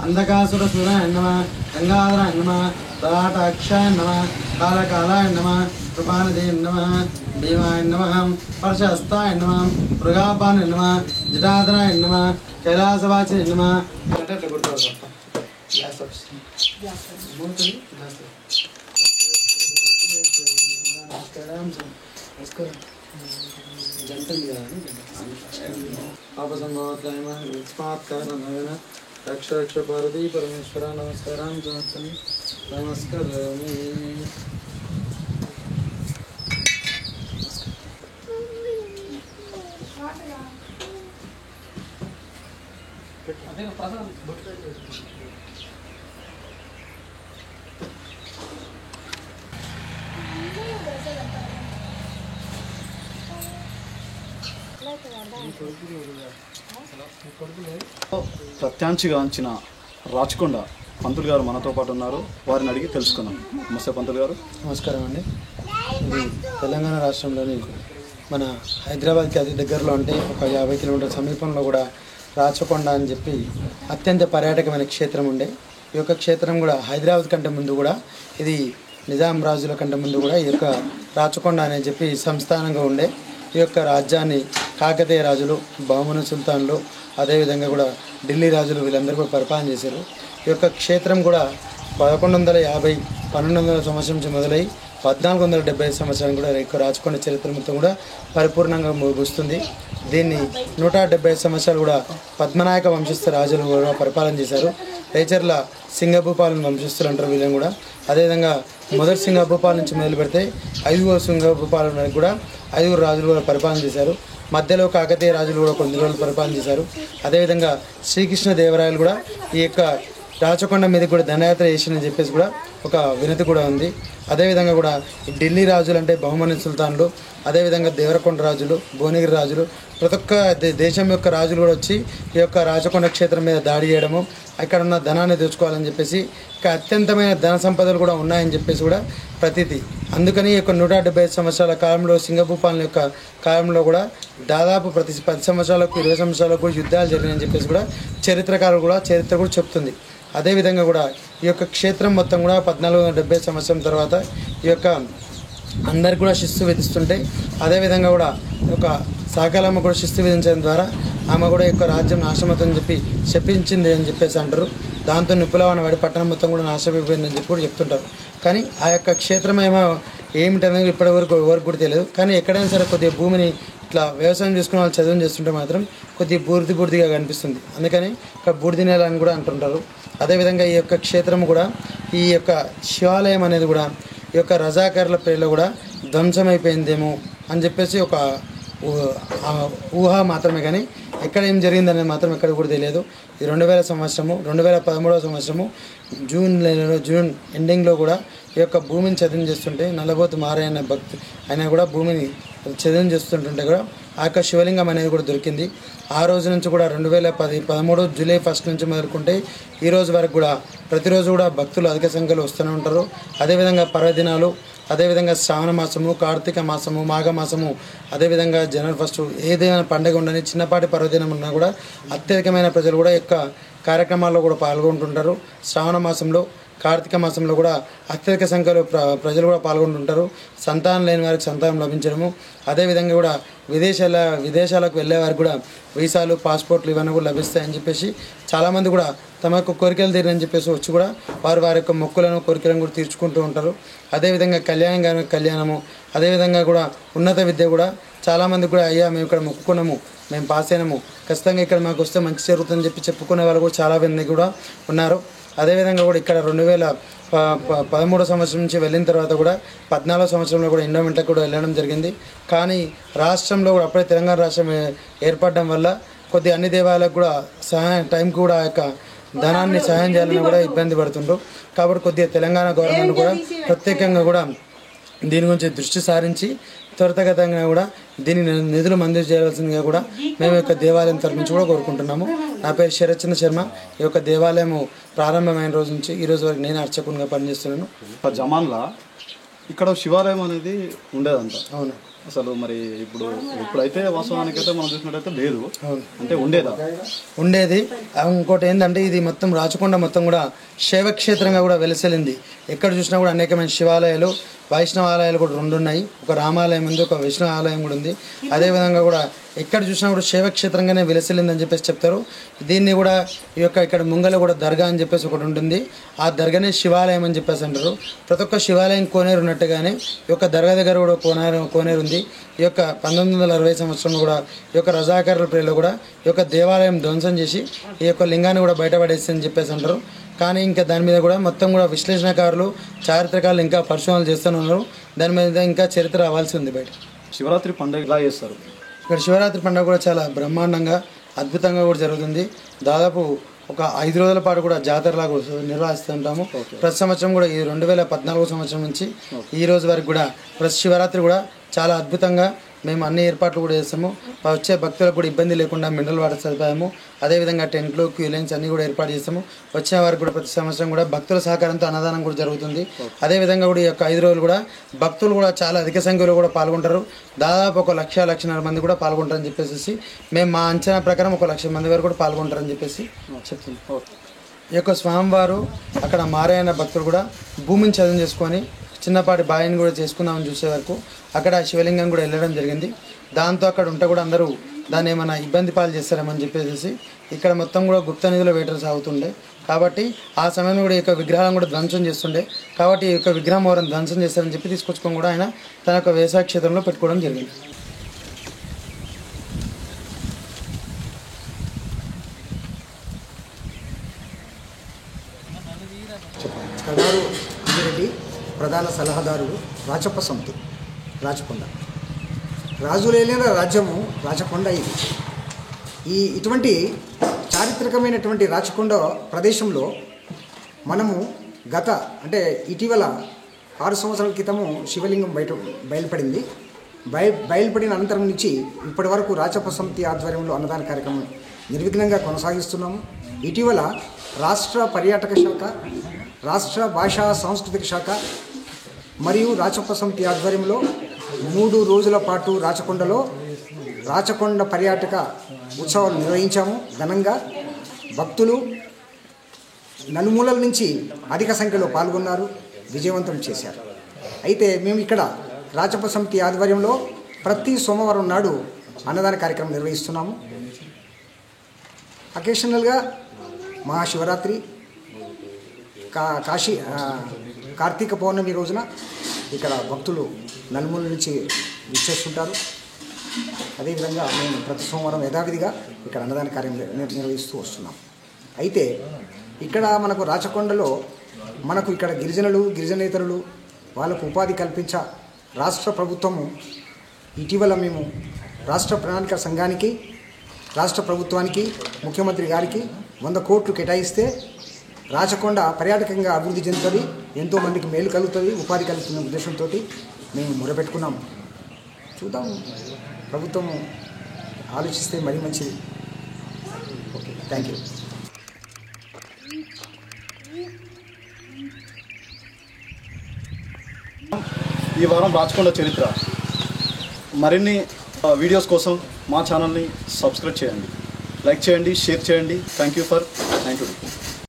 अंधकासुरसूराय नमः गंगाधराय नमः राटाक्षाय नमः कालकालाय नमः कृपानिधे नमः देवाय नमः परशस्ताय नमः मृगापाय नमः जटाधराय नमः कैलासवासे नमः रक्ष रक्ष पार्वती परमेश्वर नमस्कारां समर्पयामि नमस्करोमि। ప్రత్యాంశగాంచిన రాచకొండ పంతులు గారు మనతో పాటు ఉన్నారు. వారిని అడిగి తెలుసుకుందాం. నమస్తే పంతులు గారు. నమస్కారం అండి. ఇది తెలంగాణ రాష్ట్రంలోని మన హైదరాబాద్కి అతి దగ్గరలో అంటే ఒక 50 కిలోమీటర్ల సమీపంలో కూడా రాచకొండ అని చెప్పి అత్యంత పర్యాటకమైన క్షేత్రం ఉండే. ఈ యొక్క క్షేత్రం కూడా హైదరాబాద్ కంటే ముందు కూడా ఇది నిజాం రాజుల కంటే ముందు కూడా ఈ యొక్క రాచకొండ అని చెప్పి సంస్థానంగా ఉండే. ఈ యొక్క రాజ్యాన్ని కాకతీయ రాజులు, బహమనీ సుల్తాన్లు, అదేవిధంగా కూడా ఢిల్లీ రాజులు వీళ్ళందరూ కూడా పరిపాలన చేశారు. ఈ యొక్క క్షేత్రం కూడా 1150 1200 సంవత్సరం నుంచి మొదలై 1475 సంవత్సరం కూడా ఈ యొక్క రాచకొండ చరిత్ర మొత్తం కూడా పరిపూర్ణంగా ముగుస్తుంది. దీన్ని 175 సంవత్సరాలు కూడా పద్మనాయక వంశస్థ రాజులు కూడా పరిపాలన చేశారు. రేచర్ల సింగభూపాలను వంశస్థులు అంటారు వీళ్ళని కూడా. అదేవిధంగా మొదటి సింగభూపాల నుంచి మొదలు పెడితే 5వ సింగభూపాల వరకు కూడా 5 రాజులు కూడా పరిపాలన చేశారు. మధ్యలో కాకతీయ రాజులు కూడా కొన్ని రోజులు పరిపాలన చేశారు. అదేవిధంగా శ్రీకృష్ణదేవరాయలు కూడా ఈ యొక్క రాచకొండ మీద కూడా దండయాత్ర చేసిందని చెప్పేసి కూడా ఒక వినతి కూడా ఉంది. అదేవిధంగా కూడా ఢిల్లీ రాజులు అంటే బహమనీ సుల్తాన్లు, అదేవిధంగా దేవరకొండ రాజులు, భువనగిరి రాజులు, ప్రతి ఒక్క దేశం యొక్క రాజులు కూడా వచ్చి ఈ యొక్క రాచకొండ క్షేత్రం మీద దాడి చేయడము, అక్కడ ఉన్న ధనాన్ని దోచుకోవాలని చెప్పేసి ఇక అత్యంతమైన ధన సంపదలు కూడా ఉన్నాయని చెప్పేసి కూడా ప్రతీతి. అందుకని ఈ యొక్క 175 సంవత్సరాల కాలంలో సింగభూపాలన యొక్క కాలంలో కూడా దాదాపు ప్రతి 10 సంవత్సరాలకు 20 సంవత్సరాలకు యుద్ధాలు జరిగాయని చెప్పేసి కూడా చరిత్ర కూడా చెప్తుంది. అదేవిధంగా కూడా ఈ యొక్క క్షేత్రం మొత్తం కూడా 1470 సంవత్సరం తర్వాత ఈ యొక్క అందరికి కూడా శిస్తు విధిస్తుంటే, అదేవిధంగా కూడా ఒక సాకాలమ్మ కూడా శిస్తు విధించడం ద్వారా ఆమె కూడా యొక్క రాజ్యం నాశనమవుతుందని చెప్పి చెప్పించింది అని చెప్పేసి అంటారు. దాంతో నిప్పులవన వాడి పట్టణం మొత్తం కూడా నాశనమైపోయిందని చెప్పి కూడా చెప్తుంటారు. కానీ ఆ యొక్క క్షేత్రం ఏమిటనేది ఇప్పటివరకు ఎవరికి కూడా తెలియదు. కానీ ఎక్కడైనా సరే కొద్దిగా భూమిని ఇట్లా వ్యవసాయం చేసుకునే వాళ్ళు చదువు చేస్తుంటే మాత్రం కొద్దిగా బూర్దిగా కనిపిస్తుంది. అందుకని ఇక్కడ బూడిద నేల అని కూడా అంటుంటారు. అదేవిధంగా ఈ యొక్క క్షేత్రం కూడా ఈ యొక్క శివాలయం అనేది కూడా ఈ యొక్క రజాకారుల పేర్లో కూడా ధ్వంసమైపోయిందేమో అని చెప్పేసి ఒక ఊహ మాత్రమే, కానీ ఎక్కడ ఏం జరిగిందనేది మాత్రం ఎక్కడ కూడా తెలియదు. ఈ 2000 సంవత్సరము 2013వ సంవత్సరము జూన్ ఎండింగ్లో కూడా ఈ యొక్క భూమిని చదును చేస్తుంటే నల్లబోతు మారయ్య భక్తి అయినా కూడా భూమిని చదును చేస్తుంటుంటే కూడా ఆ యొక్క శివలింగం అనేది కూడా దొరికింది. ఆ రోజు నుంచి కూడా 2013 జూలై 1 నుంచి మొదలుకుంటే ఈ రోజు వరకు కూడా ప్రతిరోజు కూడా భక్తులు అధిక సంఖ్యలో వస్తూనే ఉంటారు. అదేవిధంగా పర్వదినాలు, అదేవిధంగా శ్రావణ మాసము, కార్తీక మాసము, మాఘమాసము, అదేవిధంగా జనవరి 1 ఏదైనా పండుగ ఉండని చిన్నపాటి పర్వదినం ఉన్నా కూడా అత్యధికమైన ప్రజలు కూడా యొక్క కార్యక్రమాల్లో కూడా పాల్గొంటుంటారు. శ్రావణ మాసంలో, కార్తీక మాసంలో కూడా అత్యధిక సంఖ్యలో ప్రజలు కూడా పాల్గొంటుంటారు. సంతానం లేని వారికి సంతానం లభించడము, అదేవిధంగా కూడా విదేశాలకు వెళ్ళే వారికి కూడా వీసాలు, పాస్పోర్ట్లు ఇవన్నీ కూడా లభిస్తాయని చెప్పేసి చాలామంది కూడా తమ యొక్క కోరికలు తీరని చెప్పేసి వచ్చి కూడా వారి యొక్క మొక్కులను కోరికలను కూడా తీర్చుకుంటూ ఉంటారు. అదేవిధంగా కళ్యాణము, అదేవిధంగా కూడా ఉన్నత విద్య కూడా చాలామంది కూడా అయ్యా మేము ఇక్కడ మొక్కుకున్నాము, మేము పాస్ అయినాము, ఖచ్చితంగా ఇక్కడ మాకు వస్తే మంచి జరుగుతుందని చెప్పి చెప్పుకునే వాళ్ళు కూడా చాలా మంది కూడా ఉన్నారు. అదేవిధంగా కూడా ఇక్కడ 2013 సంవత్సరం నుంచి వెళ్ళిన తర్వాత కూడా 14వ సంవత్సరంలో కూడా ఎండోమెంట్కి కూడా వెళ్ళడం జరిగింది. కానీ రాష్ట్రంలో కూడా అప్పుడే తెలంగాణ రాష్ట్రం ఏర్పడడం వల్ల కొద్ది అన్ని దేవాలయాలకు కూడా టైంకి కూడా ఆ యొక్క ధనాన్ని సహాయం చేయాలని కూడా ఇబ్బంది పడుతుండ్రు. కాబట్టి కొద్దిగా తెలంగాణ గవర్నమెంట్ కూడా ప్రత్యేకంగా కూడా దీని గురించి దృష్టి సారించి త్వరితగతంగా కూడా దీన్ని నిధులు మంజూరు చేయవలసిందిగా కూడా మేము యొక్క దేవాలయం తరఫు నుంచి కూడా కోరుకుంటున్నాము. నా పేరు శరత్చంద్ర శర్మ. ఈ యొక్క దేవాలయం ప్రారంభమైన రోజు నుంచి ఈ రోజు వరకు నేను అర్చకునిగా పనిచేస్తున్నాను. జమాన్లా ఇక్కడ శివాలయం అనేది ఉండేదంట. అవును. అసలు మరి ఇప్పుడైతే వాస్తవానికైతే మనం చూసినట్టయితే లేదు. అవును. అంటే ఉండేది. ఇంకోటి ఏంటంటే ఇది మొత్తం రాచకొండ మొత్తం కూడా శైవక్షేత్రంగా కూడా వెలసిల్లింది. ఎక్కడ చూసినా కూడా అనేకమైన శివాలయాలు, వైష్ణవ ఆలయాలు కూడా 2 ఉన్నాయి. ఒక రామాలయం ఉంది, ఒక వైష్ణవ ఆలయం కూడా ఉంది. అదేవిధంగా కూడా ఎక్కడ చూసినా కూడా శైవక్షేత్రంగానే వెలసిల్లిందని చెప్పేసి చెప్తారు. దీన్ని కూడా ఇక్కడ ముంగల కూడా దర్గా అని చెప్పేసి ఒకటి ఉంటుంది. ఆ దర్గానే శివాలయం అని చెప్పేసి అంటారు. ప్రతి ఒక్క శివాలయం కోనేరు ఉన్నట్టుగానే ఈ యొక్క దర్గా దగ్గర కూడా కోనేరు ఉంది. ఈ యొక్క 1960 సంవత్సరంలో కూడా ఈ యొక్క రజాకారుల పేరులో కూడా ఈ యొక్క దేవాలయం ధ్వంసం చేసి ఈ యొక్క లింగాన్ని కూడా బయటపడేసి అని చెప్పేసి అంటారు. కానీ ఇంకా దాని మీద కూడా మొత్తం కూడా విశ్లేషణకారులు, చారిత్రకారులు ఇంకా పరిశోధనలు చేస్తూనే ఉన్నారు. దాని మీద ఇంకా చరిత్ర రావాల్సి ఉంది బయట. శివరాత్రి పండుగ ఎలా చేస్తారు? ఇక్కడ శివరాత్రి పండుగ కూడా చాలా బ్రహ్మాండంగా, అద్భుతంగా కూడా జరుగుతుంది. దాదాపు ఒక 5 రోజుల పాటు కూడా జాతరలాగా నిర్వహిస్తుంటాము. ప్రతి సంవత్సరం కూడా ఈ 2014 సంవత్సరం నుంచి ఈ రోజు వరకు కూడా ప్రతి శివరాత్రి కూడా చాలా అద్భుతంగా మేము అన్ని ఏర్పాట్లు కూడా చేస్తాము. వచ్చే భక్తులకు కూడా ఇబ్బంది లేకుండా మినరల్ వాటర్ సదుపాయము, అదేవిధంగా టెంట్లు, క్యూ లైన్స్ అన్నీ కూడా ఏర్పాటు చేస్తాము. వచ్చే వారికి కూడా ప్రతి సంవత్సరం కూడా భక్తుల సహకారంతో అన్నదానం కూడా జరుగుతుంది. అదేవిధంగా కూడా ఈ యొక్క 5 రోజులు కూడా భక్తులు కూడా చాలా అధిక సంఖ్యలో కూడా పాల్గొంటారు. దాదాపు 1,00,00,000 మంది కూడా పాల్గొంటారని చెప్పేసి మేము మా అంచనా ప్రకారం 1,00,000 మంది వరకు కూడా పాల్గొంటారని చెప్పేసి చెప్తున్నాం. ఈ యొక్క స్వామివారు అక్కడ మారాయణ భక్తులు కూడా భూమిని చదువు చేసుకొని చిన్నపాటి బాయిని కూడా చేసుకుందామని చూసే వరకు అక్కడ శివలింగం కూడా వెళ్ళడం జరిగింది. దాంతో అక్కడ ఉంటే కూడా అందరూ దాన్ని ఏమైనా ఇబ్బంది పాలు చేస్తారేమని చెప్పేసి ఇక్కడ మొత్తం కూడా గుప్త నిధుల వేటలు సాగుతుండే. కాబట్టి ఆ సమయంలో కూడా ఈ యొక్క విగ్రహాలను కూడా ధ్వంసం చేస్తుండే. కాబట్టి ఈ యొక్క విగ్రహం ఎవరైనా ధ్వంసం చేస్తారని చెప్పి తీసుకొచ్చుకొని కూడా ఆయన తన యొక్క వ్యవసాయ క్షేత్రంలో పెట్టుకోవడం జరిగింది. కడారు రెడ్డి ప్రధాన సలహాదారుడు, రాచప్ప సమితి, రాచకొండ. రాజులేలిన రాజ్యము రాచకొండ. ఇటువంటి చారిత్రకమైనటువంటి రాచకొండ ప్రదేశంలో మనము అంటే ఇటీవల 6 సంవత్సరాల క్రితము శివలింగం బయలుపడింది. బయలుపడిన అనంతరం నుంచి ఇప్పటి వరకు రాచప్ప సమితి ఆధ్వర్యంలో అన్నదాన కార్యక్రమం నిర్విఘ్నంగా కొనసాగిస్తున్నాము. ఇటీవల రాష్ట్ర పర్యాటక శాఖ, రాష్ట్ర భాషా సాంస్కృతిక శాఖ మరియు రాచప్ప సమితి ఆధ్వర్యంలో 3 రోజుల పాటు రాచకొండ పర్యాటక ఉత్సవాలు నిర్వహించాము. ఘనంగా భక్తులు నలుమూలల నుంచి అధిక సంఖ్యలో పాల్గొన్నారు, విజయవంతం చేశారు. అయితే మేము ఇక్కడ రాచప్ప సమితి ఆధ్వర్యంలో ప్రతి సోమవారం నాడు అన్నదాన కార్యక్రమం నిర్వహిస్తున్నాము. అకేషనల్గా మహాశివరాత్రి, కార్తీక పౌర్ణమి రోజున ఇక్కడ భక్తులు నలుమూల నుంచి విచ్చేస్తుంటారు. అదేవిధంగా మేము ప్రతి సోమవారం యథావిధిగా ఇక్కడ అన్నదాన కార్యం నిర్వహిస్తూ వస్తున్నాం. అయితే ఇక్కడ మనకు రాచకొండలో ఇక్కడ గిరిజనేతరులు వాళ్ళకు ఉపాధి కల్పించ రాష్ట్ర ప్రభుత్వము ఇటీవల మేము రాష్ట్ర ప్రణాళిక సంఘానికి, రాష్ట్ర ప్రభుత్వానికి, ముఖ్యమంత్రి గారికి 100 కోట్లు కేటాయిస్తే రాచకొండ పర్యాటకంగా అభివృద్ధి చెందుతుంది, ఎంతోమందికి మేలు కలుగుతుంది, ఉపాధి కలుగుతున్న ఉద్దేశంతో మేము మొదలుపెట్టుకున్నాము. చూద్దాం, ప్రభుత్వం ఆలోచిస్తే మరీ మంచిది. Okay, thank you. ఈ వారం రాచకొండ చరిత్ర మరిన్ని వీడియోస్ కోసం మా ఛానల్ని సబ్స్క్రైబ్ చేయండి, లైక్ చేయండి, షేర్ చేయండి. Thank you for 9 to 2.